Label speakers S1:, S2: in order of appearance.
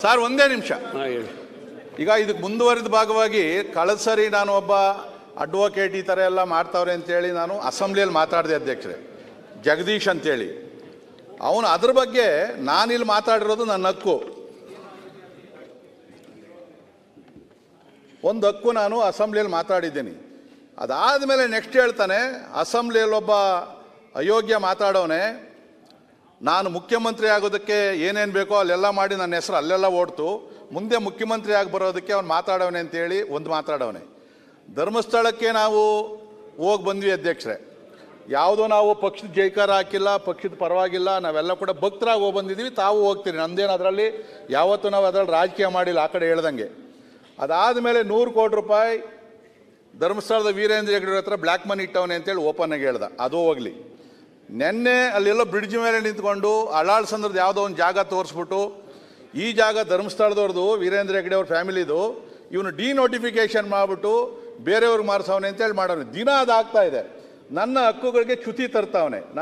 S1: Sir ಒಂದೇ ನಿಮಿಷ.
S2: ಹೇಳಿ.
S1: ಈಗ ಇದಕ್ಕೆ ಮುಂದುವರಿದ ಭಾಗವಾಗಿ ಕಳೆದ ಸರಿ ನಾನು ಒಬ್ಬ ಅಡ್ವೊಕೇಟ್ ಈ ಥರ ಎಲ್ಲ ಮಾಡ್ತಾವ್ರೆ ಅಂತೇಳಿ ನಾನು ಅಸೆಂಬ್ಲಿಯಲ್ಲಿ ಮಾತಾಡಿದೆ ಅಧ್ಯಕ್ಷರೇ, ಜಗದೀಶ್ ಅಂತೇಳಿ. ಅವನು ಅದ್ರ ಬಗ್ಗೆ ನಾನಿಲ್ಲಿ ಮಾತಾಡಿರೋದು ನನ್ನ ಹಕ್ಕು, ಒಂದು ಹಕ್ಕು, ನಾನು ಅಸೆಂಬ್ಲಿಯಲ್ಲಿ ಮಾತಾಡಿದ್ದೀನಿ. ಅದಾದಮೇಲೆ ನೆಕ್ಸ್ಟ್ ಹೇಳ್ತಾನೆ, ಅಸೆಂಬ್ಲಿಯಲ್ಲಿ ಒಬ್ಬ ಅಯೋಗ್ಯ ಮಾತಾಡೋನೆ, ನಾನು ಮುಖ್ಯಮಂತ್ರಿ ಆಗೋದಕ್ಕೆ ಏನೇನು ಬೇಕೋ ಅಲ್ಲೆಲ್ಲ ಮಾಡಿ ನನ್ನ ಹೆಸರು ಅಲ್ಲೆಲ್ಲ ಓಡ್ತು, ಮುಂದೆ ಮುಖ್ಯಮಂತ್ರಿ ಆಗಿ ಬರೋದಕ್ಕೆ ಅವ್ನು ಮಾತಾಡೋನೆ ಅಂತೇಳಿ ಒಂದು ಮಾತಾಡೋನೆ. ಧರ್ಮಸ್ಥಳಕ್ಕೆ ನಾವು ಹೋಗಿ ಬಂದ್ವಿ ಅಧ್ಯಕ್ಷರೇ, ಯಾವುದೋ ನಾವು ಪಕ್ಷದ ಜೈಕಾರ ಹಾಕಿಲ್ಲ, ಪಕ್ಷದ ಪರವಾಗಿಲ್ಲ, ನಾವೆಲ್ಲ ಕೂಡ ಭಕ್ತರಾಗಿ ಹೋಗಿ ಬಂದಿದ್ದೀವಿ, ತಾವು ಹೋಗ್ತೀರಿ, ನಮ್ಮದೇನು ಅದರಲ್ಲಿ ಯಾವತ್ತೂ ನಾವು ಅದರಲ್ಲಿ ರಾಜಕೀಯ ಮಾಡಿಲ್ಲ ಆ ಕಡೆ ಹೇಳ್ದಂಗೆ. ಅದಾದಮೇಲೆ 100 ಕೋಟಿ ರೂಪಾಯಿ ಧರ್ಮಸ್ಥಳದ ವೀರೇಂದ್ರ ಹೆಗ್ಗಡೆ ಹತ್ರ ಬ್ಲ್ಯಾಕ್ ಮನಿ ಇಟ್ಟವನೆ ಅಂತೇಳಿ ಓಪನ್ ಆಗಿ ಹೇಳ್ದ. ಅದು ಹೋಗಲಿ, ನೆನ್ನೆ ಅಲ್ಲೆಲ್ಲೋ ಬ್ರಿಡ್ಜ್ ಮೇಲೆ ನಿಂತ್ಕೊಂಡು ಅಳಾಳ್ಸಂದ್ರದ್ದು ಯಾವುದೋ ಒಂದು ಜಾಗ ತೋರಿಸ್ಬಿಟ್ಟು, ಈ ಜಾಗ ಧರ್ಮಸ್ಥಳದವ್ರದ್ದು, ವೀರೇಂದ್ರ ಹೆಗ್ಗಡೆ ಅವ್ರ ಫ್ಯಾಮಿಲಿದು, ಇವನು ಡಿನೋಟಿಫಿಕೇಶನ್ ಮಾಡಿಬಿಟ್ಟು ಬೇರೆಯವ್ರಿಗೆ ಮಾರಿಸವನೆ ಅಂತೇಳಿ ಮಾಡೋನು. ದಿನ ಅದಾಗ್ತಾ ಇದೆ. ನನ್ನ ಹಕ್ಕುಗಳಿಗೆ ಚ್ಯುತಿ ತರ್ತಾವನೆ.